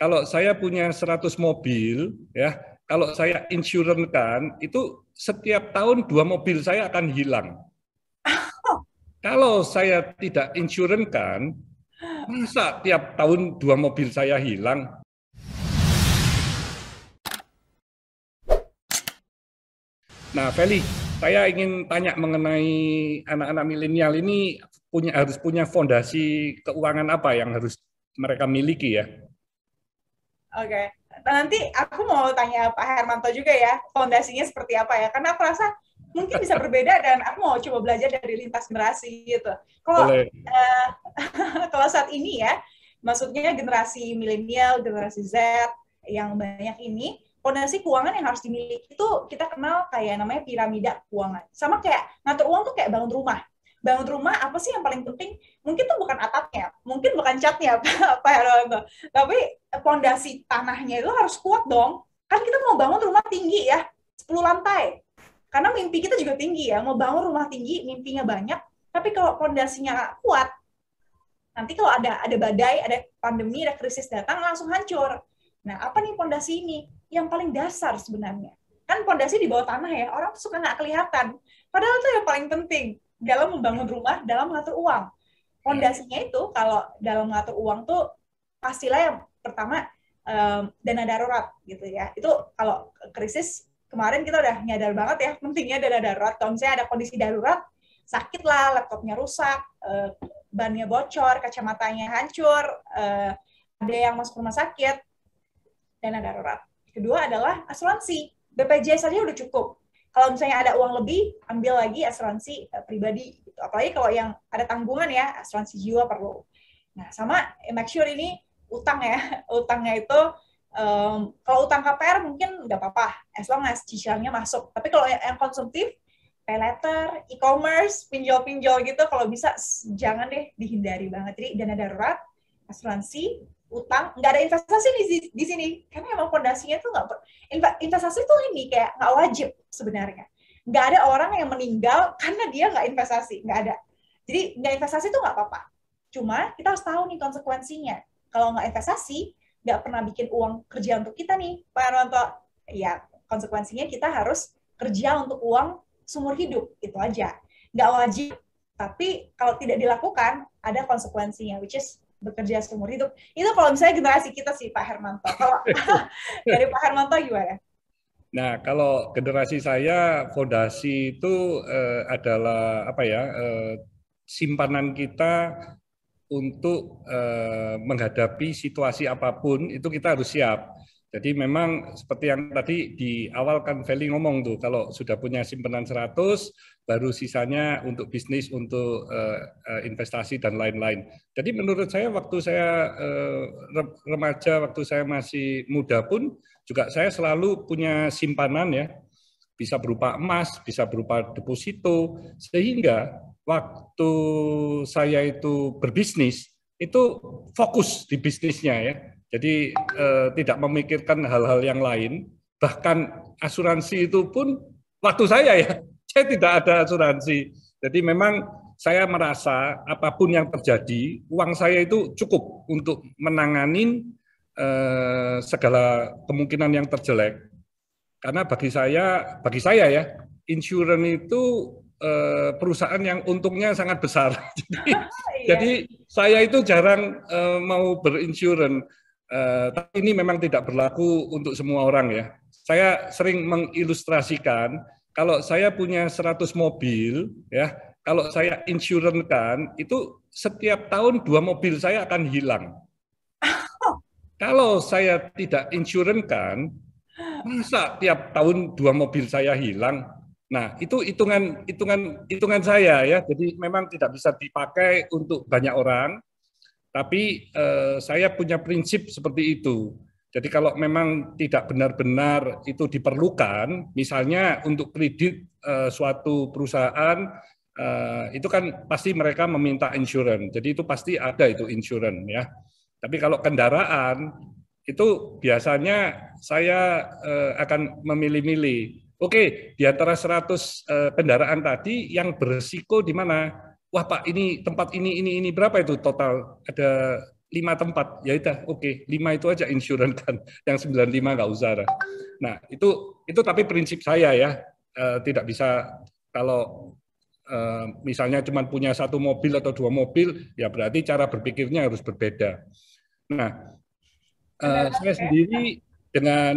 kalau saya punya 100 mobil, ya, kalau saya insurankan, itu setiap tahun 2 mobil saya akan hilang. Kalau saya tidak insurankan, masa tiap tahun 2 mobil saya hilang? Nah, Feli, saya ingin tanya mengenai anak-anak milenial ini harus punya fondasi keuangan apa yang harus mereka miliki ya? Oke. Nah, nanti aku mau tanya Pak Hermanto juga ya, fondasinya seperti apa ya? Karena aku rasa mungkin bisa berbeda dan aku mau coba belajar dari lintas generasi gitu. Kalau Boleh. kalau saat ini ya, maksudnya generasi milenial, generasi Z yang banyak ini, fondasi keuangan yang harus dimiliki itu kita kenal kayak namanya piramida keuangan. Sama kayak ngatur uang tuh kayak bangun rumah. Bangun rumah apa sih yang paling penting? Mungkin tuh bukan atapnya, mungkin bukan catnya, Pak Hermanto, tapi pondasi tanahnya itu harus kuat dong. Kan kita mau bangun rumah tinggi ya, 10 lantai. Karena mimpi kita juga tinggi ya, mau bangun rumah tinggi, mimpinya banyak, tapi kalau pondasinya kuat, nanti kalau ada badai, ada pandemi, ada krisis datang, langsung hancur. Nah, apa nih pondasi ini? Yang paling dasar sebenarnya. Kan pondasi di bawah tanah ya, orang suka nggak kelihatan. Padahal itu yang paling penting dalam membangun rumah, dalam mengatur uang. Ya. Pondasinya itu kalau dalam mengatur uang tuh pastilah yang pertama dana darurat gitu ya. Itu kalau krisis kemarin kita udah nyadar banget ya pentingnya dana darurat. Kalau misalnya ada kondisi darurat, sakit lah, laptopnya rusak, bannya bocor, kacamatanya hancur, ada yang masuk rumah sakit, dana darurat. Kedua adalah asuransi. BPJS saja udah cukup. Kalau misalnya ada uang lebih, ambil lagi asuransi pribadi. Gitu. Apalagi kalau yang ada tanggungan ya, asuransi jiwa perlu. Nah, sama make sure ini utang ya. Utangnya itu, kalau utang KPR mungkin nggak apa-apa, as long as cicilannya masuk. Tapi kalau yang konsumtif, pay letter, e-commerce, pinjol-pinjol gitu, kalau bisa jangan deh, dihindari banget. Jadi dana darurat, asuransi, utang, nggak ada investasi di sini. Karena emang fondasinya tuh nggak, investasi tuh ini kayak nggak wajib sebenarnya. Nggak ada orang yang meninggal karena dia nggak investasi, nggak ada. Jadi nggak investasi tuh nggak apa-apa. Cuma kita harus tahu nih konsekuensinya. Kalau nggak investasi, nggak pernah bikin uang kerja untuk kita nih, Pak Arwanto. Ya, konsekuensinya kita harus kerja untuk uang seumur hidup, itu aja. Nggak wajib, tapi kalau tidak dilakukan, ada konsekuensinya, which is bekerja seumur hidup. Itu kalau misalnya generasi kita sih, Pak Hermanto. Kalau dari Pak Hermanto gimana? Nah, kalau generasi saya, fondasi itu adalah apa ya? Simpanan kita untuk menghadapi situasi apapun itu kita harus siap. Jadi memang seperti yang tadi di awal kan Feli ngomong tuh, kalau sudah punya simpanan 100, baru sisanya untuk bisnis, untuk investasi dan lain-lain. Jadi menurut saya waktu saya remaja, waktu saya masih muda pun juga saya selalu punya simpanan ya, bisa berupa emas, bisa berupa deposito, sehingga waktu saya itu berbisnis, itu fokus di bisnisnya ya. Jadi tidak memikirkan hal-hal yang lain, bahkan asuransi itu pun waktu saya ya, saya tidak ada asuransi. Jadi memang saya merasa apapun yang terjadi, uang saya itu cukup untuk menangani segala kemungkinan yang terjelek. Karena bagi saya ya, insurance itu perusahaan yang untungnya sangat besar. Iya. Jadi saya itu jarang mau berinsurance. Tapi ini memang tidak berlaku untuk semua orang ya. Saya sering mengilustrasikan, kalau saya punya 100 mobil, ya, kalau saya insurankan, itu setiap tahun 2 mobil saya akan hilang. Kalau saya tidak insurankan, masa tiap tahun 2 mobil saya hilang? Nah, itu hitungan saya ya. Jadi memang tidak bisa dipakai untuk banyak orang, tapi saya punya prinsip seperti itu. Jadi kalau memang tidak benar-benar itu diperlukan, misalnya untuk kredit suatu perusahaan, itu kan pasti mereka meminta insurance. Jadi itu pasti ada itu insurance ya. Tapi kalau kendaraan itu biasanya saya akan memilih-milih. Oke, di antara 100 kendaraan tadi yang berisiko di mana? Wah Pak, ini tempat ini berapa itu total? Ada 5 tempat, ya udah oke, 5 itu aja insurance kan, yang 95 nggak usah. Nah itu tapi prinsip saya ya, tidak bisa kalau misalnya cuma punya 1 mobil atau 2 mobil, ya berarti cara berpikirnya harus berbeda. Nah saya sendiri dengan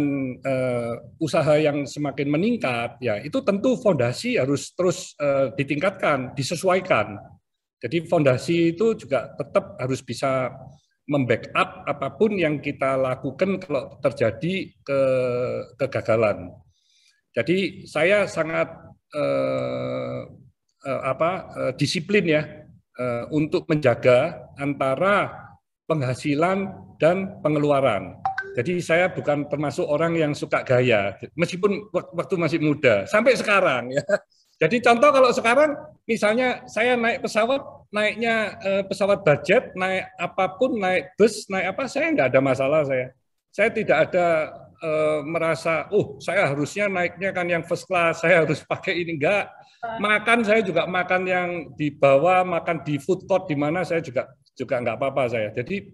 usaha yang semakin meningkat, ya itu tentu fondasi harus terus ditingkatkan, disesuaikan. Jadi fondasi itu juga tetap harus bisa membackup apapun yang kita lakukan kalau terjadi kegagalan. Jadi saya sangat disiplin ya untuk menjaga antara penghasilan dan pengeluaran. Jadi saya bukan termasuk orang yang suka gaya, meskipun waktu masih muda sampai sekarang ya. Jadi contoh kalau sekarang misalnya saya naik pesawat, naiknya pesawat budget, naik apapun, naik bus, naik apa, saya nggak ada masalah saya. Saya tidak ada merasa, saya harusnya naiknya kan yang first class, saya harus pakai ini, enggak. Makan saya juga makan yang di bawah, makan di food court di mana saya juga nggak apa-apa saya. Jadi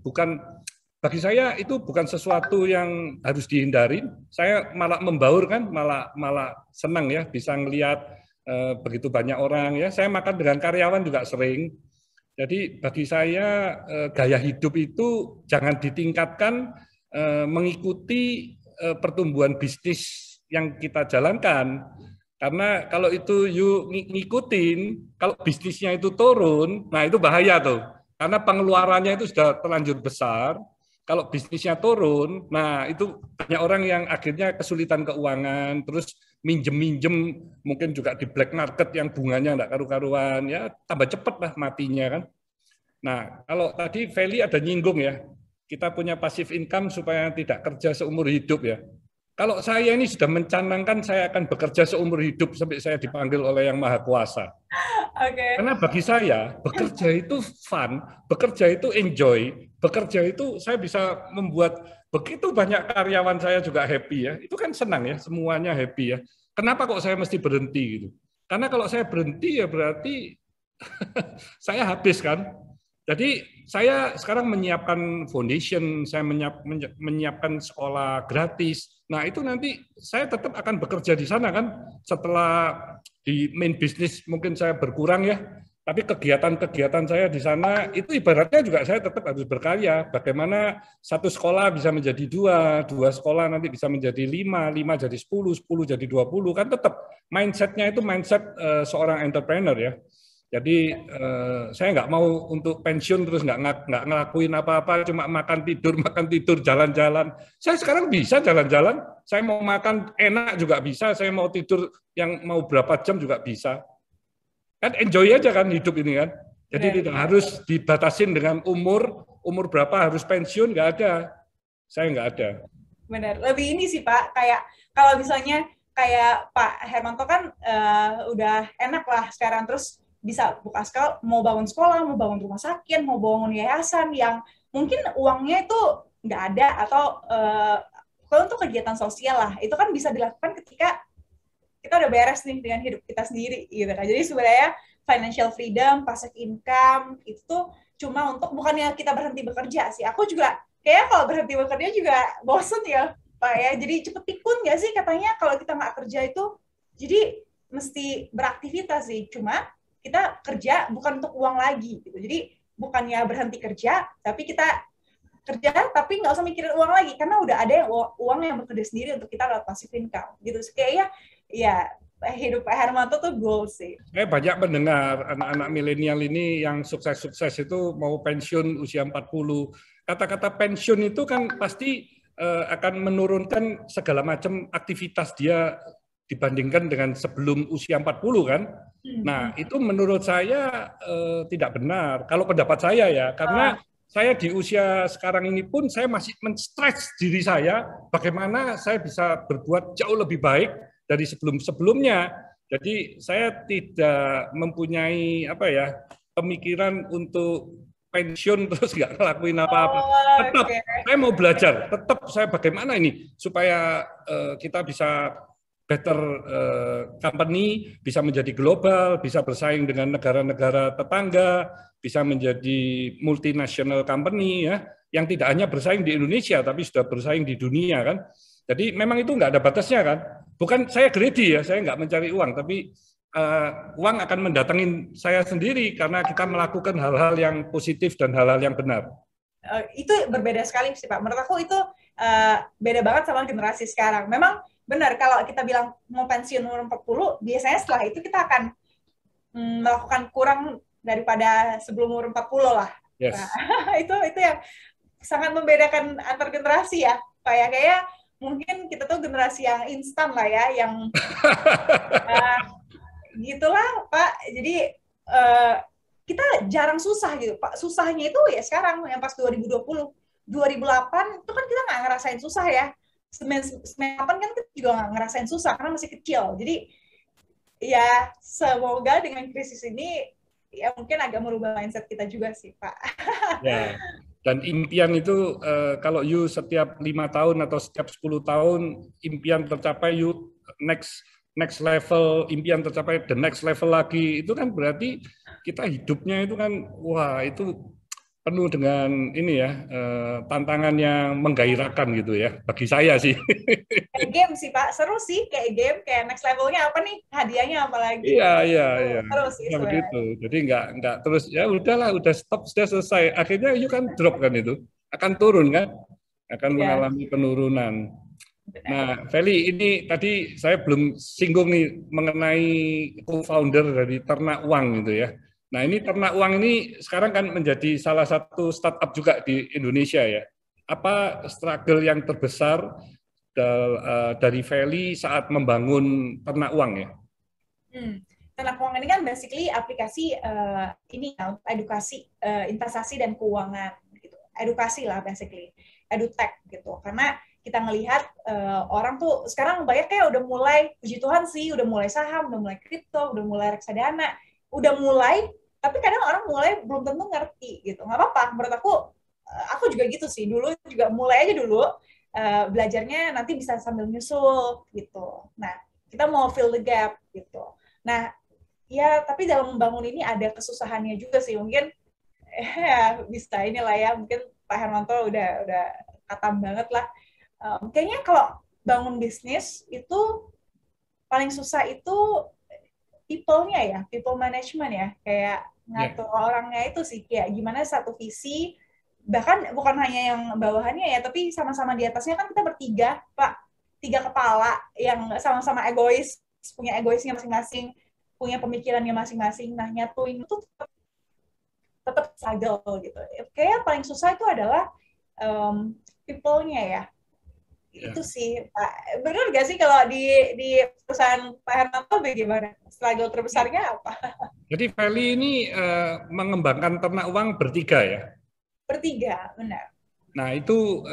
bagi saya itu bukan sesuatu yang harus dihindari. Saya malah membaur kan, malah senang ya bisa ngelihat begitu banyak orang ya. Saya makan dengan karyawan juga sering. Jadi bagi saya gaya hidup itu jangan ditingkatkan mengikuti pertumbuhan bisnis yang kita jalankan. Karena kalau itu ngikutin, kalau bisnisnya itu turun, nah itu bahaya tuh. Karena pengeluarannya itu sudah terlanjur besar. Kalau bisnisnya turun, nah itu banyak orang yang akhirnya kesulitan keuangan, terus minjem mungkin juga di black market yang bunganya enggak karu-karuan, ya tambah cepat lah matinya kan. Nah kalau tadi Feli ada nyinggung ya, kita punya passive income supaya tidak kerja seumur hidup ya. Kalau saya ini sudah mencanangkan saya akan bekerja seumur hidup sampai saya dipanggil oleh Yang Maha Kuasa. Karena bagi saya, bekerja itu fun, bekerja itu enjoy, bekerja itu saya bisa membuat begitu banyak karyawan saya juga happy ya. Itu kan senang ya, semuanya happy ya. Kenapa kok saya mesti berhenti gitu? Karena kalau saya berhenti ya berarti saya habis kan. Jadi saya sekarang menyiapkan foundation, saya menyiapkan sekolah gratis. Nah itu nanti saya tetap akan bekerja di sana kan. Setelah di main bisnis mungkin saya berkurang ya, tapi kegiatan-kegiatan saya di sana itu ibaratnya juga saya tetap harus berkarya. Bagaimana satu sekolah bisa menjadi dua sekolah nanti bisa menjadi 5 jadi 10 jadi 20 kan tetap mindsetnya itu mindset seorang entrepreneur ya. Jadi saya nggak mau untuk pensiun terus nggak ngelakuin apa-apa, cuma makan tidur, jalan-jalan. Saya sekarang bisa jalan-jalan, saya mau makan enak juga bisa, saya mau tidur yang mau berapa jam juga bisa. Kan enjoy aja kan hidup ini kan. Jadi tidak harus dibatasin dengan umur berapa harus pensiun, nggak ada. Saya nggak ada. Benar, lebih ini sih Pak, kayak kalau misalnya kayak Pak Hermanto kan udah enak lah sekarang, terus bisa buka sekolah, mau bangun sekolah, mau bangun rumah sakit, mau bangun yayasan yang mungkin uangnya itu nggak ada, atau kalau untuk kegiatan sosial lah, itu kan bisa dilakukan ketika kita udah beres nih dengan hidup kita sendiri gitu kan. Jadi sebenarnya financial freedom, passive income itu tuh cuma untuk, bukannya kita berhenti bekerja sih. Aku juga kayak kalau berhenti bekerja juga bosen ya Pak ya. Jadi cepet pikun nggak sih katanya kalau kita nggak kerja itu. Jadi mesti beraktivitas sih. Cuma kita kerja bukan untuk uang lagi gitu. Jadi bukannya berhenti kerja, tapi kita kerja tapi nggak usah mikirin uang lagi karena udah ada yang uang yang bekerja sendiri untuk kita lewat passive income gitu. Kayaknya ya hidup Pak Hermanto tuh goal sih. Saya banyak mendengar anak-anak milenial ini yang sukses-sukses itu mau pensiun usia 40. Kata-kata pensiun itu kan pasti akan menurunkan segala macam aktivitas dia dibandingkan dengan sebelum usia 40 kan. Nah, itu menurut saya tidak benar. Kalau pendapat saya ya, karena saya di usia sekarang ini pun saya masih men-stretch diri saya bagaimana saya bisa berbuat jauh lebih baik dari sebelum-sebelumnya. Jadi saya tidak mempunyai pemikiran untuk pensiun terus nggak ngelakuin apa-apa. Tetap saya mau belajar, tetap saya bagaimana ini supaya kita bisa better company, bisa menjadi global, bisa bersaing dengan negara-negara tetangga, bisa menjadi multinational company ya. yang tidak hanya bersaing di Indonesia, tapi sudah bersaing di dunia kan. Jadi memang itu nggak ada batasnya kan. Bukan saya greedy ya, saya nggak mencari uang, tapi uang akan mendatangin saya sendiri karena kita melakukan hal-hal yang positif dan hal-hal yang benar. Itu berbeda sekali sih Pak. Menurut aku itu beda banget sama generasi sekarang. Memang benar kalau kita bilang mau pensiun umur 40, biasanya setelah itu kita akan melakukan kurang daripada sebelum umur 40 lah. Yes. Nah, itu yang sangat membedakan antar generasi ya. Kayak mungkin kita tuh generasi yang instan lah ya, yang gitulah Pak. Jadi kita jarang susah gitu Pak. Susahnya itu ya sekarang yang pas 2020, 2008 itu kan kita nggak ngerasain susah ya. 98 kan kita juga nggak ngerasain susah karena masih kecil. Jadi ya semoga dengan krisis ini ya mungkin agak merubah mindset kita juga sih Pak. Ya. Dan impian itu kalau you setiap 5 tahun atau setiap 10 tahun impian tercapai, you next level, impian tercapai the next level lagi, itu kan berarti kita hidupnya itu kan wah itu penuh dengan ini ya tantangan yang menggairahkan gitu ya bagi saya sih. Kayak game sih Pak, seru sih kayak game, kayak next levelnya apa nih, hadiahnya apa lagi? Iya. Seru sih Ya, begitu. Jadi nggak terus ya udahlah, udah stop, sudah selesai. Akhirnya you kan drop kan itu, akan turun kan, akan mengalami penurunan. Nah, Feli, ini tadi saya belum singgung nih mengenai co-founder dari Ternak Uang gitu ya. Nah, ini Ternak Uang ini sekarang kan menjadi salah satu startup juga di Indonesia ya. Apa struggle yang terbesar dari Feli saat membangun Ternak Uang ya? Ternak Uang ini kan basically aplikasi ini edukasi investasi dan keuangan gitu. Edukasi lah basically, edutech gitu. Karena kita ngelihat orang tuh sekarang banyak kayak udah mulai, puji Tuhan sih, udah mulai saham, udah mulai kripto, udah mulai reksadana, udah mulai, tapi kadang orang mulai belum tentu ngerti gitu. Nggak apa-apa, menurut aku juga gitu sih. Dulu juga mulai aja dulu, belajarnya nanti bisa sambil nyusul gitu. Nah, kita mau fill the gap gitu. Nah, ya tapi dalam membangun ini ada kesusahannya juga sih. Mungkin ya bisa inilah ya, mungkin Pak Hermanto udah katam banget lah. Kayaknya kalau bangun bisnis itu paling susah itu people-nya ya, people management ya, kayak ngatur orangnya itu sih, kayak gimana satu visi, bahkan bukan hanya yang bawahannya ya, tapi sama-sama di atasnya kan kita bertiga, Pak, 3 kepala yang sama-sama egois, punya egoisnya masing-masing, punya pemikirannya masing-masing, nah nyatuin itu tetap struggle gitu. Kayak paling susah itu adalah people-nya ya. Itu sih Pak. Benar nggak sih kalau di perusahaan Pak Hermanto bagaimana? Struggle terbesarnya apa? Jadi Feli ini mengembangkan Ternak Uang bertiga ya? Bertiga, benar. Nah itu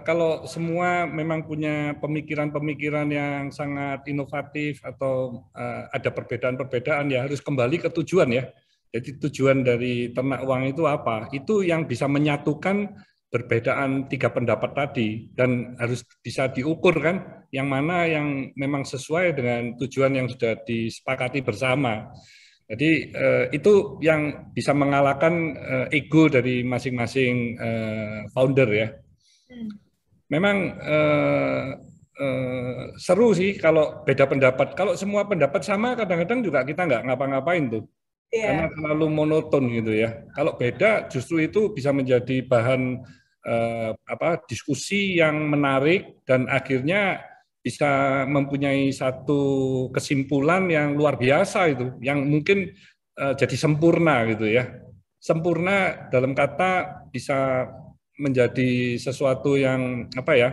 kalau semua memang punya pemikiran-pemikiran yang sangat inovatif atau ada perbedaan-perbedaan ya harus kembali ke tujuan ya. Jadi tujuan dari Ternak Uang itu apa? Itu yang bisa menyatukan perbedaan 3 pendapat tadi dan harus bisa diukur kan yang mana yang memang sesuai dengan tujuan yang sudah disepakati bersama. Jadi itu yang bisa mengalahkan ego dari masing-masing founder ya. Memang seru sih kalau beda pendapat. Kalau semua pendapat sama kadang-kadang juga kita nggak ngapa-ngapain tuh. Karena terlalu monoton gitu ya. Kalau beda justru itu bisa menjadi bahan diskusi yang menarik dan akhirnya bisa mempunyai satu kesimpulan yang luar biasa itu, yang mungkin jadi sempurna gitu ya. Sempurna dalam kata bisa menjadi sesuatu yang apa ya?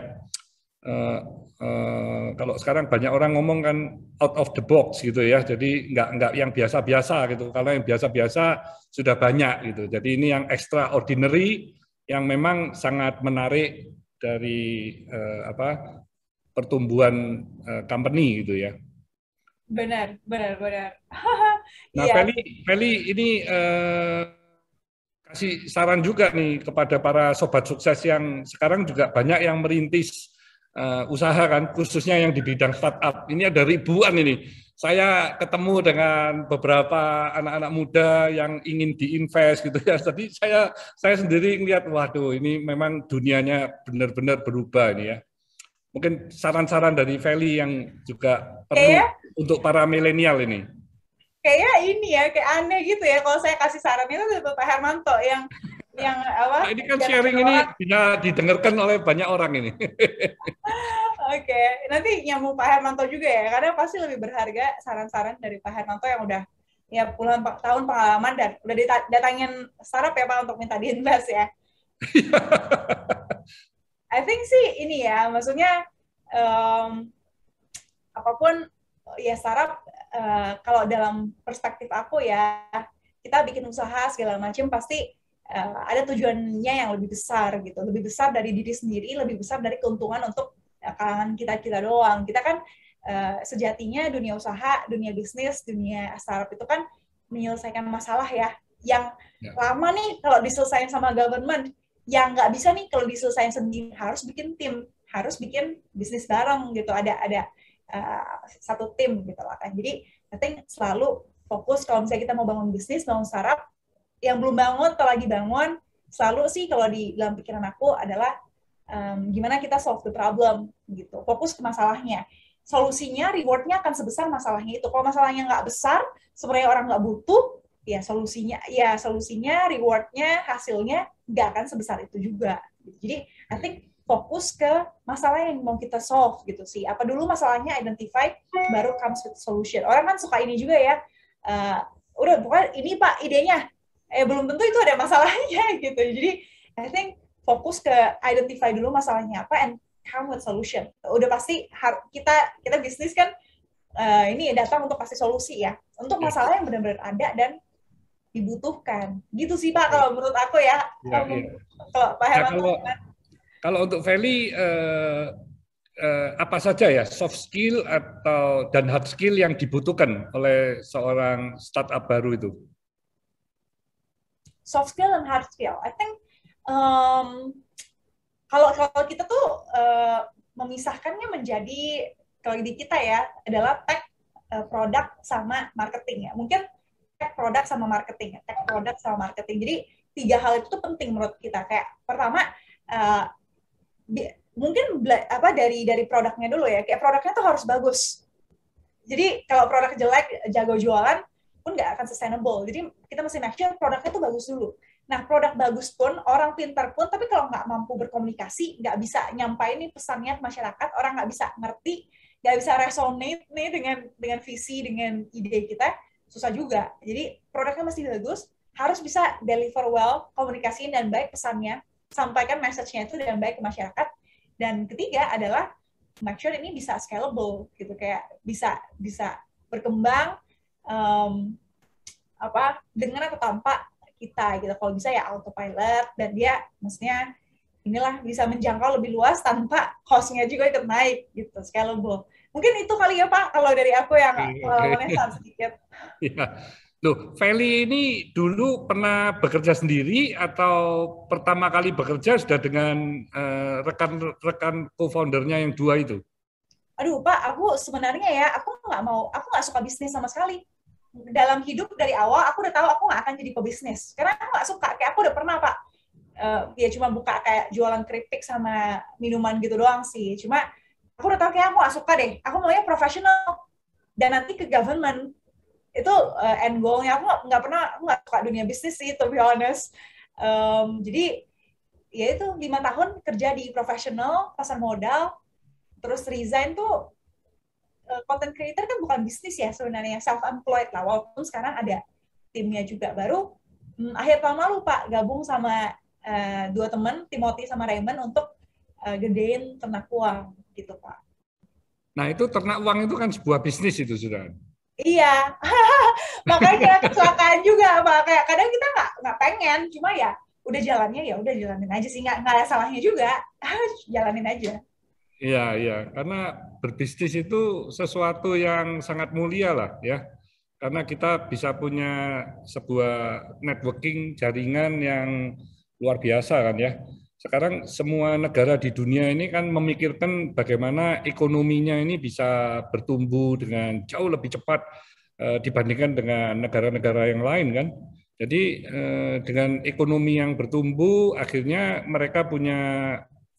Kalau sekarang banyak orang ngomong kan out of the box gitu ya, jadi nggak yang biasa-biasa gitu. Kalau yang biasa-biasa sudah banyak gitu. Jadi ini yang extraordinary yang memang sangat menarik dari pertumbuhan company gitu ya. Benar. Nah, Feli ini kasih saran juga nih kepada para sobat sukses yang sekarang juga banyak yang merintis usaha kan, khususnya yang di bidang startup. Ini ada ribuan ini. Saya ketemu dengan beberapa anak-anak muda yang ingin diinvest gitu ya. Jadi saya sendiri ngelihat, waduh, ini memang dunianya benar-benar berubah ini ya. Mungkin saran-saran dari Feli yang juga perlu Kayaknya untuk para milenial ini. kayak ini ya, kayak aneh gitu ya kalau saya kasih saran itu ke Pak Hermanto yang Nah, apa ini kan jatuh sharing ini orang. bisa didengarkan oleh banyak orang ini. Oke, nanti nyambung Pak Hermanto juga ya, karena pasti lebih berharga saran-saran dari Pak Hermanto yang udah ya puluhan tahun pengalaman dan udah datangin startup ya Pak untuk minta diinvest ya. I think sih ini ya, maksudnya um, apapun ya startup kalau dalam perspektif aku ya kita bikin usaha segala macam pasti ada tujuannya yang lebih besar gitu, lebih besar dari diri sendiri, lebih besar dari keuntungan untuk kalangan kita doang. Kita kan sejatinya dunia usaha, dunia bisnis, dunia startup itu kan menyelesaikan masalah ya yang lama nih kalau diselesaikan sama government, yang nggak bisa nih kalau diselesaikan sendiri, harus bikin tim, harus bikin bisnis bareng gitu, ada satu tim gitu lah kan. Jadi I think selalu fokus kalau misalnya kita mau bangun bisnis, bangun startup, yang belum bangun atau lagi bangun, selalu sih kalau di dalam pikiran aku adalah gimana kita solve the problem gitu, fokus ke masalahnya. Solusinya, rewardnya akan sebesar masalahnya itu. Kalau masalahnya nggak besar, sebenarnya orang nggak butuh, ya solusinya, rewardnya, hasilnya nggak akan sebesar itu juga. Jadi I think fokus ke masalah yang mau kita solve gitu sih. Apa dulu masalahnya, identify, baru comes with solution. Orang kan suka ini juga ya, udah pokoknya ini Pak idenya, belum tentu itu ada masalahnya gitu. Jadi I think fokus ke identify dulu masalahnya apa and come with solution. Udah pasti kita bisnis kan ini datang untuk kasih solusi ya, untuk masalah yang benar-benar ada dan dibutuhkan. Gitu sih Pak kalau menurut aku ya. Kalau Pak Herman kalau untuk Feli apa saja ya soft skill dan hard skill yang dibutuhkan oleh seorang startup baru itu? Soft skill dan hard skill, I think kalau kita tuh memisahkannya menjadi, kalau di kita ya adalah tech, produk sama marketing ya. Mungkin tech, produk sama marketing, tech, produk sama marketing. Jadi 3 hal itu tuh penting menurut kita. Kayak pertama mungkin dari produknya dulu ya. Kayak produknya tuh harus bagus. Jadi kalau produk jelek, jago jualan pun nggak akan sustainable. Jadi kita mesti make sure produknya tuh bagus dulu. Nah, produk bagus pun, orang pintar pun, tapi kalau nggak mampu berkomunikasi, nggak bisa nyampain nih pesannya ke masyarakat, orang nggak bisa ngerti, nggak bisa resonate nih dengan visi, dengan ide kita, susah juga. Jadi produknya mesti bagus, harus bisa deliver well, komunikasiin dan baik pesannya, sampaikan message-nya itu dengan baik ke masyarakat. Dan ketiga adalah make sure ini bisa scalable gitu, kayak bisa berkembang dengan atau tanpa kita gitu. Kalau bisa ya autopilot, dan dia maksudnya inilah bisa menjangkau lebih luas tanpa cost-nya juga ikut naik gitu, scalable. Mungkin itu kali ya Pak kalau dari aku yang pengalamannya sangat sedikit. Ya. Loh, Feli ini dulu pernah bekerja sendiri atau pertama kali bekerja sudah dengan rekan-rekan co-foundernya yang 2 itu? Aduh Pak, aku sebenarnya ya, aku nggak suka bisnis sama sekali. Dalam hidup dari awal aku udah tahu aku nggak akan jadi pebisnis karena aku nggak suka. Kayak aku udah pernah Pak ya cuma buka kayak jualan keripik sama minuman gitu doang sih, cuma aku udah tahu kayak aku nggak suka deh, aku maunya profesional dan nanti ke government itu end goalnya. Aku nggak suka dunia bisnis sih, to be honest. Jadi ya itu 5 tahun kerja di profesional pasar modal, terus resign tuh. Content creator kan bukan bisnis ya sebenarnya, self-employed lah, walaupun sekarang ada timnya juga. Baru akhir tahun lalu Pak gabung sama 2 teman, Timothy sama Raymond, untuk gedein ternak uang gitu Pak. Nah itu ternak uang itu kan sebuah bisnis itu sudah. Iya, makanya kecelakaan juga Pak. Kayak kadang kita nggak pengen, cuma ya udah jalannya, ya udah jalanin aja sih, nggak ada salahnya juga, jalanin aja. Iya, iya, karena berbisnis itu sesuatu yang sangat mulia lah ya, karena kita bisa punya sebuah networking jaringan yang luar biasa kan ya. sekarang semua negara di dunia ini kan memikirkan bagaimana ekonominya ini bisa bertumbuh dengan jauh lebih cepat dibandingkan dengan negara-negara yang lain kan. Jadi dengan ekonomi yang bertumbuh, akhirnya mereka punya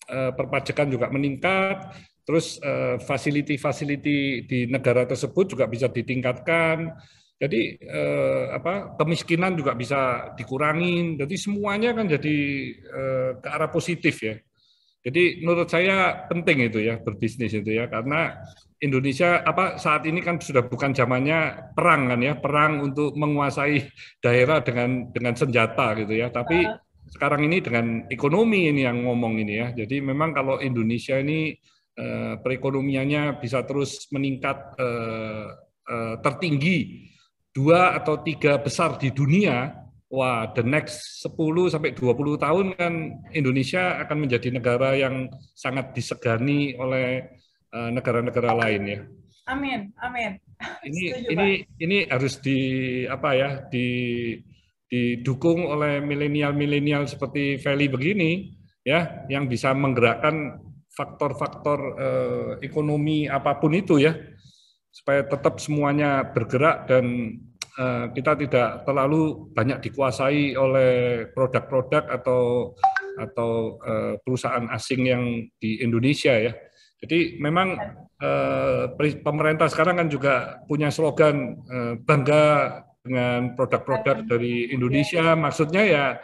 perpajakan juga meningkat, terus fasiliti-fasiliti di negara tersebut juga bisa ditingkatkan. Jadi kemiskinan juga bisa dikurangin. Jadi semuanya kan jadi ke arah positif ya. Jadi menurut saya penting itu ya berbisnis itu ya, karena Indonesia saat ini kan sudah bukan zamannya perang kan ya, perang untuk menguasai daerah dengan senjata gitu ya, tapi sekarang ini dengan ekonomi ini yang ngomong ini ya. Jadi memang kalau Indonesia ini perekonomiannya bisa terus meningkat tertinggi 2 atau 3 besar di dunia, wah, the next 10 sampai 20 tahun kan Indonesia akan menjadi negara yang sangat disegani oleh negara-negara lain ya. Amin, amin. Ini harus didukung oleh milenial-milenial seperti Feli begini ya, yang bisa menggerakkan faktor-faktor ekonomi apapun itu ya, supaya tetap semuanya bergerak dan kita tidak terlalu banyak dikuasai oleh produk-produk atau perusahaan asing yang di Indonesia ya. Jadi memang pemerintah sekarang kan juga punya slogan bangga dengan produk-produk dari Indonesia. Maksudnya ya,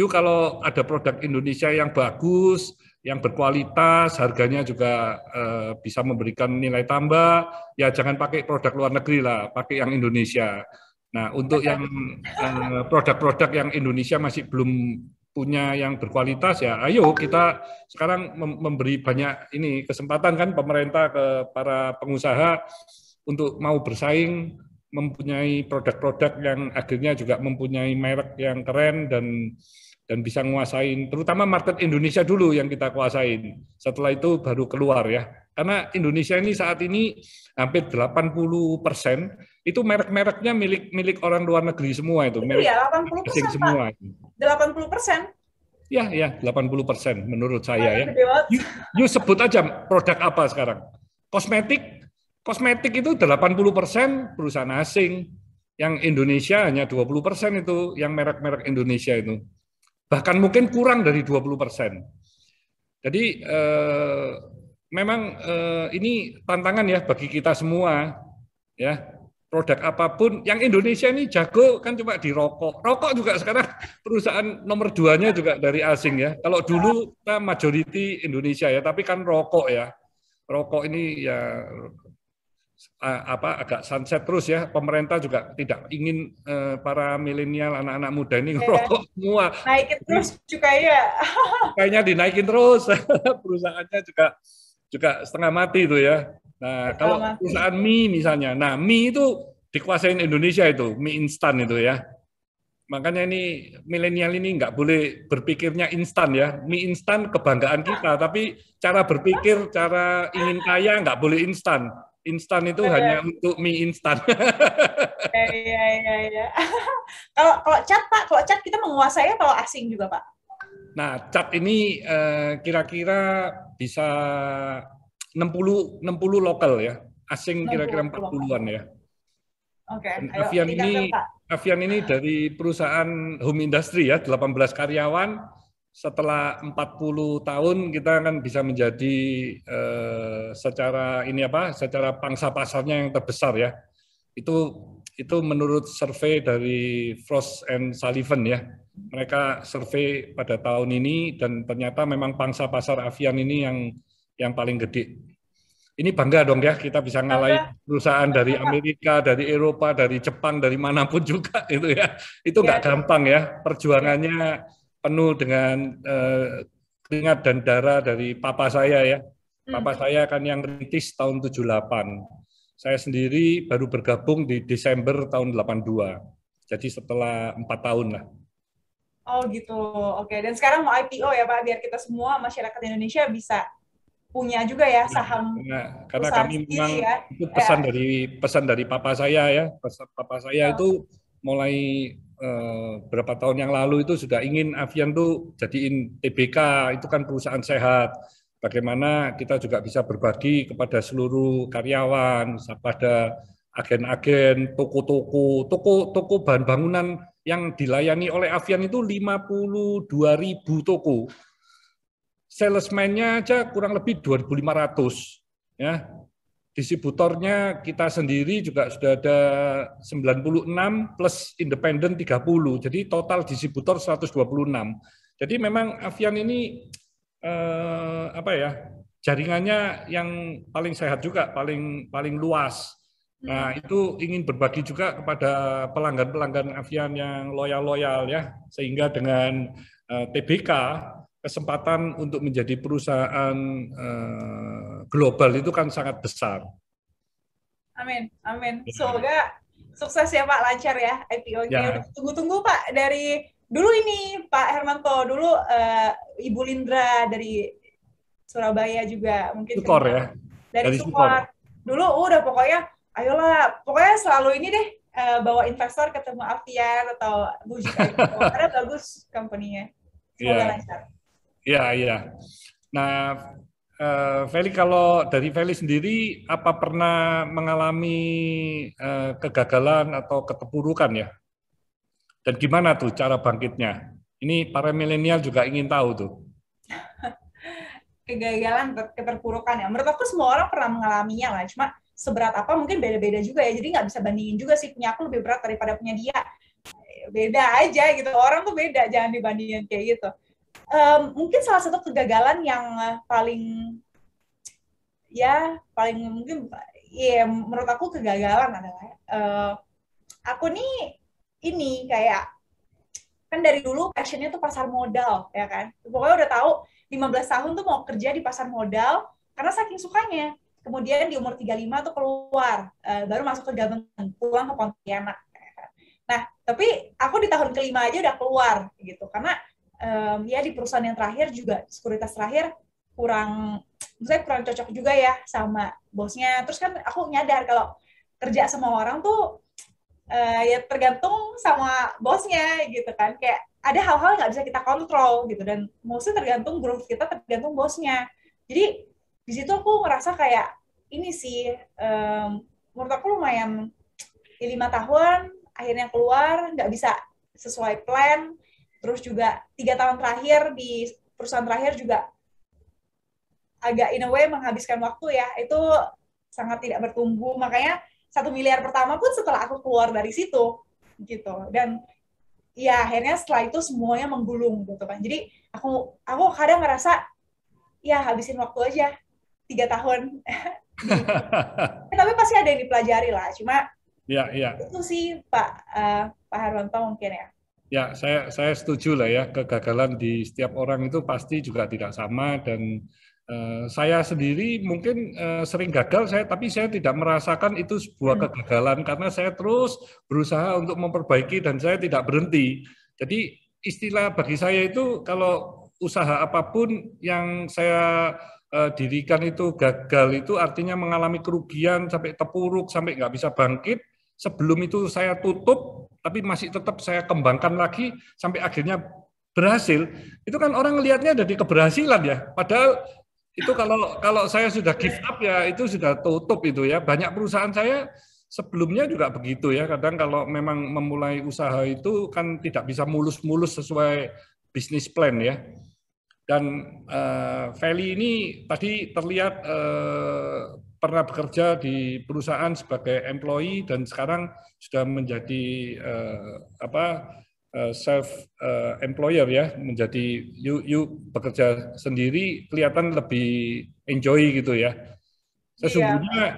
kalau ada produk Indonesia yang bagus, yang berkualitas, harganya juga bisa memberikan nilai tambah, ya jangan pakai produk luar negeri lah, pakai yang Indonesia. Nah, untuk yang produk-produk yang Indonesia masih belum punya yang berkualitas ya, ayo kita sekarang memberi banyak ini kesempatan kan pemerintah ke para pengusaha untuk mau bersaing, mempunyai produk-produk yang akhirnya juga mempunyai merek yang keren dan bisa nguasain, terutama market Indonesia dulu yang kita kuasain. Setelah itu baru keluar ya. Karena Indonesia ini saat ini hampir 80% itu merek-mereknya milik orang luar negeri semua itu. Merek ya, 80% asing semua. 80%? Ya, 80% menurut saya ya. Gede You sebut aja produk apa sekarang. Kosmetik itu 80% perusahaan asing. Yang Indonesia hanya 20% itu yang merek-merek Indonesia itu. Bahkan mungkin kurang dari 20%. Jadi memang ini tantangan ya bagi kita semua ya. Produk apapun yang Indonesia ini jago kan cuma di rokok. Rokok juga sekarang perusahaan nomor 2-nya juga dari asing ya. Kalau dulu kita majority Indonesia ya, tapi kan rokok ya. Rokok ini ya agak sunset terus ya. Pemerintah juga tidak ingin para milenial, anak-anak muda ini ngerokok semua. Naikin terus cukainya. Kayaknya dinaikin terus. Perusahaannya juga setengah mati itu ya. Nah, kalau perusahaan mie misalnya, mie itu dikuasain Indonesia itu, mie instan itu ya. Makanya ini milenial ini nggak boleh berpikirnya instan ya. Mie instan kebanggaan kita, tapi cara berpikir, cara ingin kaya nggak boleh instan. Instan itu hanya untuk mie instan. Iya. Kalau cat Pak, kalau cat kita menguasai atau asing juga Pak? Nah, cat ini kira-kira bisa 60 lokal ya. Asing kira-kira 40-an ya. Oke. Avian ini dari perusahaan home industry ya, 18 karyawan. Setelah 40 tahun kita akan bisa menjadi secara pangsa pasarnya yang terbesar ya. Itu menurut survei dari Frost and Sullivan ya. Mereka survei pada tahun ini dan ternyata memang pangsa pasar avian ini yang paling gede. Ini bangga dong ya, kita bisa ngalahin perusahaan dari Amerika, dari Eropa, dari Jepang, dari manapun juga itu ya. Itu nggak gampang ya, perjuangannya penuh dengan keringat dan darah dari papa saya ya. Papa saya kan yang rintis tahun 78. Saya sendiri baru bergabung di Desember tahun 82. Jadi setelah 4 tahun lah. Oh gitu, oke. Dan sekarang mau IPO ya Pak, biar kita semua masyarakat Indonesia bisa punya juga ya saham. Karena kami memang ya. Itu pesan dari papa saya ya. Papa saya itu mulai berapa tahun yang lalu itu sudah ingin Avian tuh jadiin TBK, itu kan perusahaan sehat. Bagaimana kita juga bisa berbagi kepada seluruh karyawan, pada agen-agen, toko bahan bangunan yang dilayani oleh Avian itu 52.000 toko. Salesman-nya aja kurang lebih 2.500. Ya. Distributornya kita sendiri juga sudah ada 96 plus independen 30. Jadi total distributor 126. Jadi memang Avian ini jaringannya yang paling sehat juga, paling luas. Nah, itu ingin berbagi juga kepada pelanggan-pelanggan Avian yang loyal-loyal ya, sehingga dengan TBK kesempatan untuk menjadi perusahaan global itu kan sangat besar. Amin, amin. Semoga sukses ya Pak, lancar ya IPO-nya. Ya. Tunggu-tunggu Pak, dari dulu ini Pak Hermanto, dulu Ibu Lindra dari Surabaya juga mungkin. Sukor ya. Dari Sukor. Dulu udah pokoknya, ayolah, pokoknya selalu ini deh, bawa investor ketemu Avian atau Bujik IPO, karena bagus company-nya. Semoga lancar. Iya. Nah, Feli, kalau dari Feli sendiri, apa pernah mengalami kegagalan atau keterpurukan ya? Dan gimana tuh cara bangkitnya? Ini para milenial juga ingin tahu tuh. Kegagalan, keterpurukan ya. Menurut aku semua orang pernah mengalaminya lah. Cuma seberat apa mungkin beda-beda juga ya. Jadi nggak bisa bandingin juga sih, punya aku lebih berat daripada punya dia. Beda aja gitu. Orang tuh beda, jangan dibandingin kayak gitu. Mungkin salah satu kegagalan yang paling mungkin ya menurut aku kegagalan adalah aku nih ini kayak kan dari dulu passionnya tuh pasar modal ya kan, pokoknya udah tahu 15 tahun tuh mau kerja di pasar modal karena saking sukanya. Kemudian di umur 35 tuh keluar, baru masuk ke gabungan, pulang ke Pontianak. Nah tapi aku di tahun kelima aja udah keluar gitu karena ya di perusahaan yang terakhir juga sekuritas terakhir kurang cocok juga ya sama bosnya. Terus kan aku nyadar kalau kerja sama orang tuh ya tergantung sama bosnya gitu kan. Kayak ada hal-hal yang nggak bisa kita kontrol gitu, dan mostly tergantung growth kita, tergantung bosnya. Jadi di situ aku ngerasa kayak ini sih, menurut aku lumayan di 5 tahun akhirnya keluar nggak bisa sesuai plan. Terus juga 3 tahun terakhir di perusahaan terakhir juga agak in a way menghabiskan waktu ya, itu sangat tidak bertumbuh. Makanya 1 miliar pertama pun setelah aku keluar dari situ gitu. Dan ya akhirnya setelah itu semuanya menggulung gitu kan. Jadi aku kadang ngerasa ya habisin waktu aja 3 tahun. Tapi pasti ada yang dipelajari lah. Cuma ya. Itu sih Pak Hermanto mungkin ya. Ya, saya setuju lah ya, kegagalan di setiap orang itu pasti juga tidak sama, dan saya sendiri mungkin sering gagal, tapi saya tidak merasakan itu sebuah kegagalan karena saya terus berusaha untuk memperbaiki dan saya tidak berhenti. Jadi istilah bagi saya itu kalau usaha apapun yang saya dirikan itu gagal, itu artinya mengalami kerugian sampai terpuruk, sampai nggak bisa bangkit. Sebelum itu saya tutup, tapi masih tetap saya kembangkan lagi sampai akhirnya berhasil. Itu kan orang ngelihatnya dari keberhasilan ya. Padahal itu kalau saya sudah give up ya itu sudah tutup itu ya. Banyak perusahaan saya sebelumnya juga begitu ya. Kadang kalau memang memulai usaha itu kan tidak bisa mulus-mulus sesuai bisnis plan ya. Dan Feli ini tadi terlihat pernah bekerja di perusahaan sebagai employee dan sekarang sudah menjadi self employer ya, menjadi you bekerja sendiri, kelihatan lebih enjoy gitu ya.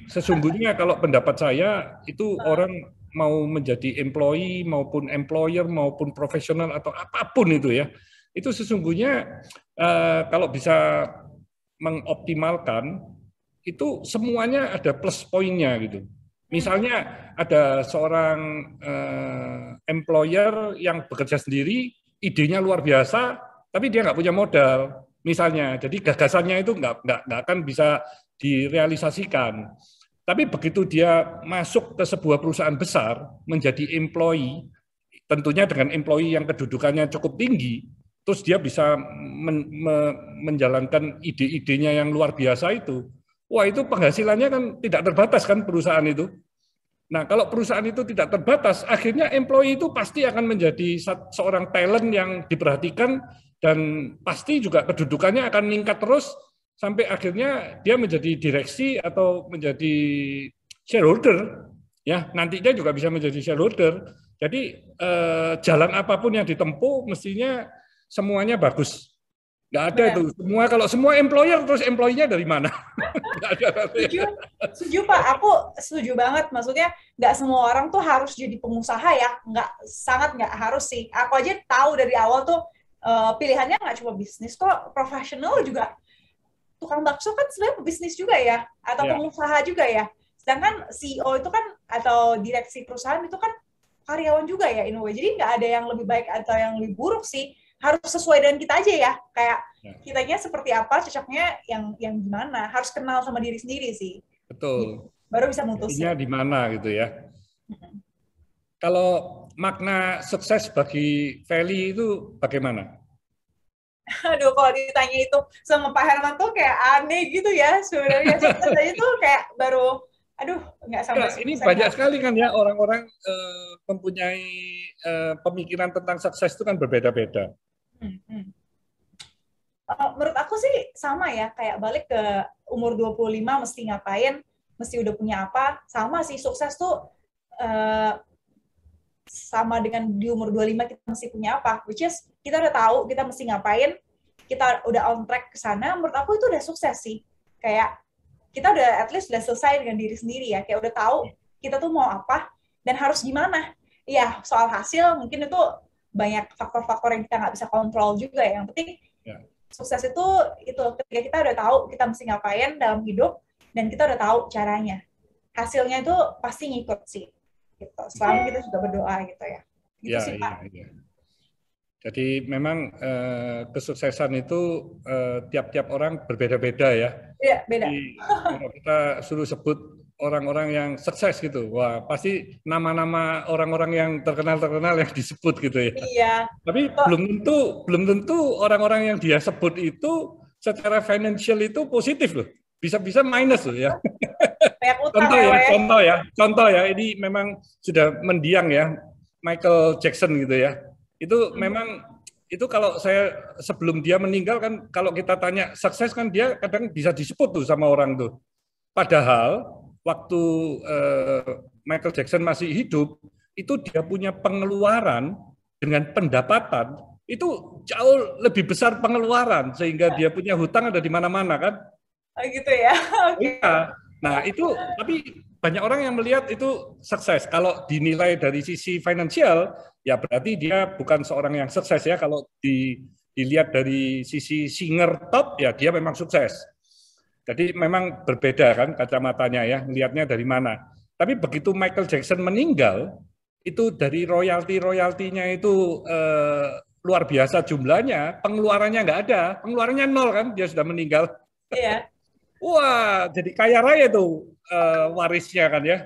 Sesungguhnya kalau pendapat saya itu orang mau menjadi employee maupun employer maupun profesional atau apapun itu ya, itu sesungguhnya kalau bisa mengoptimalkan itu semuanya ada plus poinnya gitu. Misalnya ada seorang employer yang bekerja sendiri, idenya luar biasa, tapi dia nggak punya modal, misalnya. Jadi gagasannya itu nggak akan bisa direalisasikan. Tapi begitu dia masuk ke sebuah perusahaan besar, menjadi employee, tentunya dengan employee yang kedudukannya cukup tinggi, terus dia bisa menjalankan ide-idenya yang luar biasa itu. Wah, itu penghasilannya kan tidak terbatas kan perusahaan itu. Nah, kalau perusahaan itu tidak terbatas, akhirnya employee itu pasti akan menjadi seorang talent yang diperhatikan dan pasti juga kedudukannya akan meningkat terus sampai akhirnya dia menjadi direksi atau menjadi shareholder. Ya, nantinya juga bisa menjadi shareholder. Jadi jalan apapun yang ditempuh mestinya semuanya bagus. Nggak ada itu. Kalau semua employer terus employee-nya dari mana? Nggak ada. Setuju Pak, aku setuju banget. Maksudnya nggak semua orang tuh harus jadi pengusaha ya, sangat nggak harus sih. Aku aja tahu dari awal tuh pilihannya nggak cuma bisnis kok, profesional juga. Tukang bakso kan sebenarnya pebisnis juga ya, atau pengusaha juga ya. Sedangkan CEO itu kan, atau direksi perusahaan itu kan karyawan juga ya, in a way. Jadi nggak ada yang lebih baik atau yang lebih buruk sih. Harus sesuai dengan kita aja ya. Kayak kitanya seperti apa, cocoknya yang gimana. Harus kenal sama diri sendiri sih. Betul. Baru bisa mutusin. Di mana gitu ya. Kalau makna sukses bagi Feli itu bagaimana? Aduh, kalau ditanya itu sama Pak Herman tuh kayak aneh gitu ya sebenarnya. Sukses aja tuh kayak baru, aduh, nggak sampai sukses. Ini banyak sekali kan ya orang-orang mempunyai pemikiran tentang sukses itu kan berbeda-beda. Menurut aku sih sama ya, kayak balik ke umur 25 mesti ngapain, mesti udah punya apa, sama sih sukses tuh sama dengan di umur 25 kita mesti punya apa, which is kita udah tahu kita mesti ngapain, kita udah on track ke sana, menurut aku itu udah sukses sih. Kayak kita udah at least udah selesai dengan diri sendiri ya, kayak udah tahu kita tuh mau apa dan harus gimana. Ya, soal hasil mungkin itu banyak faktor-faktor yang kita nggak bisa kontrol juga ya. Yang penting sukses itu ketika kita udah tahu kita mesti ngapain dalam hidup dan kita udah tahu caranya. Hasilnya itu pasti ngikut sih. Gitu. Selama kita juga berdoa gitu ya. Gitu sih, Pak. Jadi memang kesuksesan itu tiap-tiap orang berbeda-beda ya. Iya, beda. Jadi, kalau kita suruh sebut orang-orang yang sukses gitu, wah pasti nama-nama orang-orang yang terkenal yang disebut gitu ya. Iya. Tapi belum tentu orang-orang yang dia sebut itu secara financial itu positif loh. Bisa-bisa minus loh ya. Contoh ya, ini memang sudah mendiang ya, Michael Jackson gitu ya. Itu memang, itu kalau saya sebelum dia meninggal kan, kalau kita tanya sukses kan dia kadang bisa disebut tuh sama orang tuh. Padahal waktu Michael Jackson masih hidup, itu dia punya pengeluaran dengan pendapatan, itu jauh lebih besar pengeluaran, sehingga dia punya hutang ada di mana-mana kan. Gitu ya. Okay. Nah itu, tapi banyak orang yang melihat itu sukses. Kalau dinilai dari sisi finansial, ya berarti dia bukan seorang yang sukses ya. Kalau dilihat dari sisi singer top, ya dia memang sukses. Jadi memang berbeda kan kacamatanya ya, melihatnya dari mana. Tapi begitu Michael Jackson meninggal, itu dari royaltinya itu luar biasa jumlahnya, pengeluarannya nggak ada, pengeluarannya nol kan, dia sudah meninggal. Iya. Wah, jadi kaya raya tuh warisnya kan ya.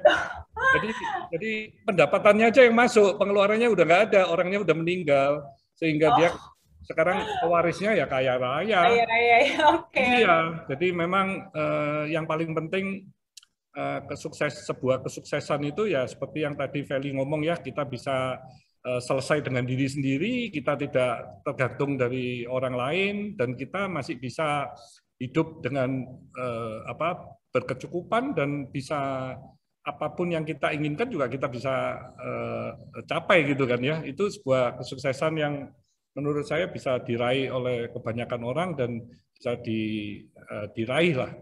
Jadi pendapatannya aja yang masuk, pengeluarannya udah nggak ada, orangnya udah meninggal, sehingga dia sekarang pewarisnya ya kaya raya. Kaya raya, oke. Iya, jadi memang yang paling penting sebuah kesuksesan itu ya seperti yang tadi Feli ngomong ya, kita bisa selesai dengan diri sendiri, kita tidak tergantung dari orang lain, dan kita masih bisa hidup dengan berkecukupan dan bisa apapun yang kita inginkan juga kita bisa capai gitu kan ya. Itu sebuah kesuksesan yang menurut saya bisa diraih oleh kebanyakan orang dan bisa diraih lah.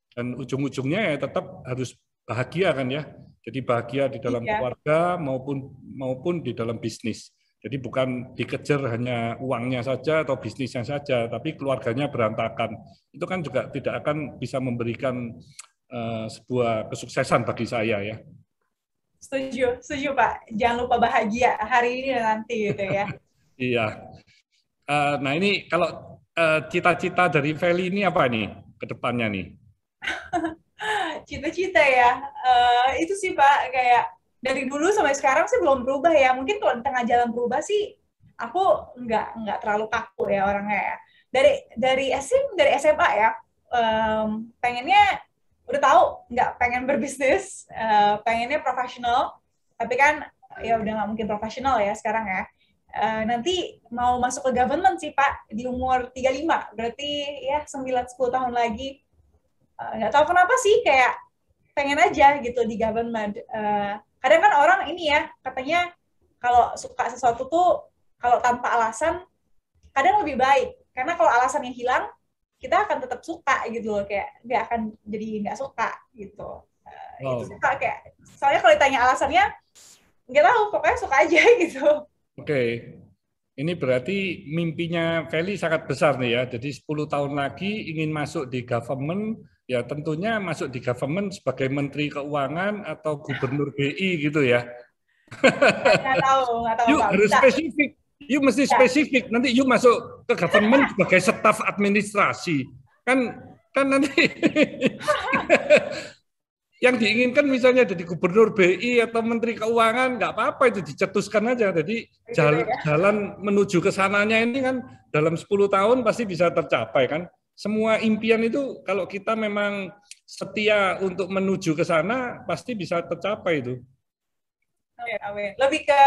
Dan ujung-ujungnya ya tetap harus bahagia kan ya. Jadi bahagia di dalam keluarga maupun di dalam bisnis. Jadi bukan dikejar hanya uangnya saja atau bisnisnya saja, tapi keluarganya berantakan. Itu kan juga tidak akan bisa memberikan sebuah kesuksesan bagi saya ya. Setuju Pak. Jangan lupa bahagia hari ini dan nanti gitu ya. Iya. Nah ini kalau cita-cita dari Feli ini apa nih ke depannya nih? Cita-cita ya. Itu sih Pak, kayak dari dulu sampai sekarang sih belum berubah ya. Mungkin kalau di tengah jalan berubah sih, aku nggak terlalu kaku ya orangnya ya. Dari SMA ya, pengennya udah tahu nggak pengen berbisnis, pengennya profesional. Tapi kan ya udah nggak mungkin profesional ya sekarang ya. Nanti mau masuk ke government sih Pak di umur 35, berarti ya 9-10 tahun lagi. Nggak tahu kenapa sih, kayak pengen aja gitu di government. Kadang kan orang ini ya, katanya kalau suka sesuatu tuh kalau tanpa alasan kadang lebih baik, karena kalau alasannya hilang kita akan tetap suka gitu loh, kayak nggak akan jadi nggak suka gitu. Itu suka kayak, soalnya kalau ditanya alasannya nggak tahu, pokoknya suka aja gitu. Oke. Ini berarti mimpinya Feli sangat besar nih ya. Jadi 10 tahun lagi ingin masuk di government, ya tentunya masuk di government sebagai Menteri Keuangan atau Gubernur BI gitu ya. Nggak tahu Yuk Pak. harus spesifik. Yuk mesti spesifik. Nanti yuk masuk ke government sebagai staf administrasi. Kan nanti yang diinginkan misalnya jadi gubernur BI atau menteri keuangan, nggak apa-apa, itu dicetuskan aja. Jadi jalan menuju ke sananya ini kan dalam 10 tahun pasti bisa tercapai kan. Semua impian itu kalau kita memang setia untuk menuju ke sana pasti bisa tercapai itu. Amin. Lebih ke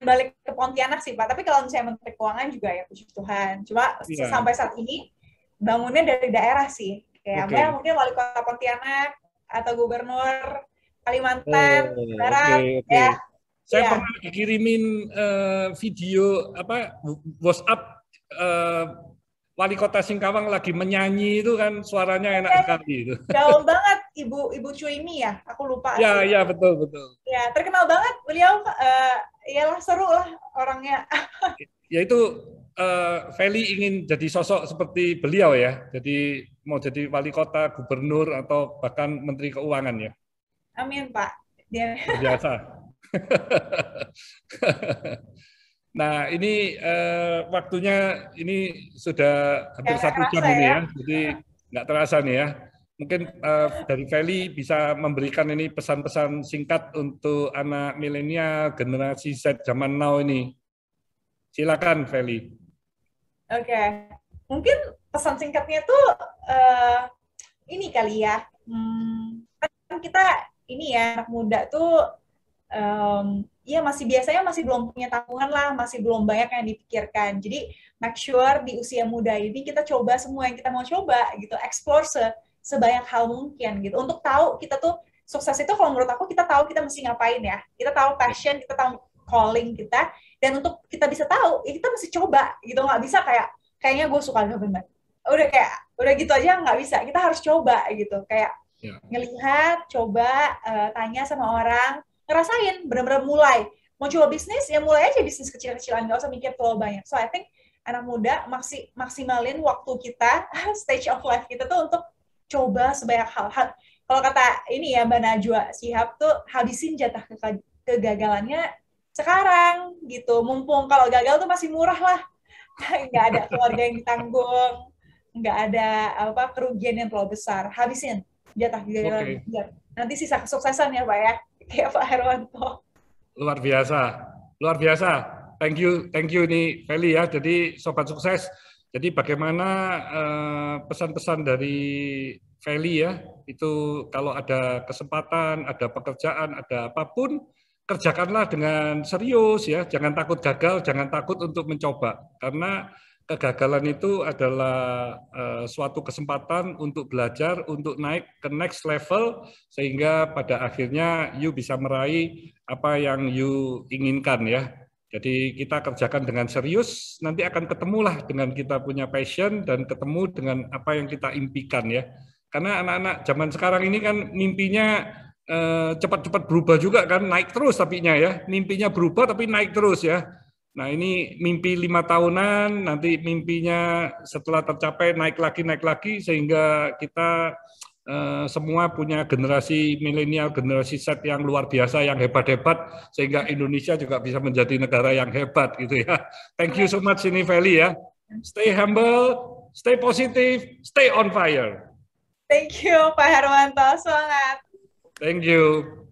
balik ke Pontianak sih Pak. Tapi kalau misalnya menteri keuangan juga ya puji Tuhan. Cuma sampai saat ini bangunnya dari daerah sih. Kayak mungkin wali kota Pontianak atau gubernur Kalimantan Barat ya. Saya pernah dikirimin video WhatsApp wali kota Singkawang lagi menyanyi itu kan, suaranya enak sekali itu. Jauh banget Ibu Cuimi ya, aku lupa. Ya betul. Ya terkenal banget beliau, iyalah seru lah orangnya. Ya itu Feli ingin jadi sosok seperti beliau ya, jadi mau jadi wali kota, gubernur, atau bahkan menteri keuangan ya. Amin Pak. Biasa. Nah ini waktunya ini sudah hampir 1 jam ini ya, jadi nggak terasa nih ya. Mungkin dari Feli bisa memberikan ini pesan-pesan singkat untuk anak milenial, generasi Z zaman now ini. Silakan Feli. Oke. Mungkin pesan singkatnya tuh ini kali ya. Kan kita ini ya anak muda tuh ya biasanya masih belum punya tanggungan lah, masih belum banyak yang dipikirkan. Jadi make sure di usia muda ini kita coba semua yang kita mau coba gitu, explore sebanyak hal mungkin gitu. Untuk tahu kita tuh sukses itu, kalau menurut aku kita tahu kita mesti ngapain ya. Kita tahu passion, kita tahu calling kita, dan untuk kita bisa tahu ya kita mesti coba gitu. Nggak bisa kayaknya gue suka government, udah gitu aja, nggak bisa. Kita harus coba gitu, kayak ngelihat, coba, tanya sama orang, ngerasain, benar-benar mulai. Mau coba bisnis, ya mulai aja bisnis kecil-kecilan, nggak usah mikir terlalu banyak. So I think anak muda maksimalin waktu kita, stage of life kita tuh untuk coba sebanyak hal. Kalau kata ini ya Mbak Najwa Shihab tuh, habisin jatah kegagalannya sekarang gitu. Mumpung kalau gagal tuh masih murah lah. Nggak ada keluarga yang ditanggung, nggak ada kerugian yang terlalu besar. Habisin jatah kegagalan. Nanti sisa kesuksesan ya Pak ya. Kayak Pak Herwanto. Luar biasa. Thank you nih Feli ya. Jadi sobat sukses. Jadi bagaimana pesan-pesan dari Feli ya, itu kalau ada kesempatan, ada pekerjaan, ada apapun, kerjakanlah dengan serius ya, jangan takut gagal, jangan takut untuk mencoba, karena kegagalan itu adalah suatu kesempatan untuk belajar, untuk naik ke next level, sehingga pada akhirnya you bisa meraih apa yang you inginkan ya. Jadi kita kerjakan dengan serius, nanti akan ketemulah dengan kita punya passion dan ketemu dengan apa yang kita impikan ya. Karena anak-anak zaman sekarang ini kan mimpinya cepat-cepat berubah juga kan, naik terus tapinya ya, mimpinya berubah tapi naik terus ya. Nah ini mimpi 5 tahunan, nanti mimpinya setelah tercapai naik lagi, sehingga kita semua punya generasi milenial, generasi Z yang luar biasa, yang hebat-hebat, sehingga Indonesia juga bisa menjadi negara yang hebat gitu ya. Thank you so much ini Feli ya. Stay humble, stay positive, stay on fire. Thank you Pak Herwanto, semangat. Thank you.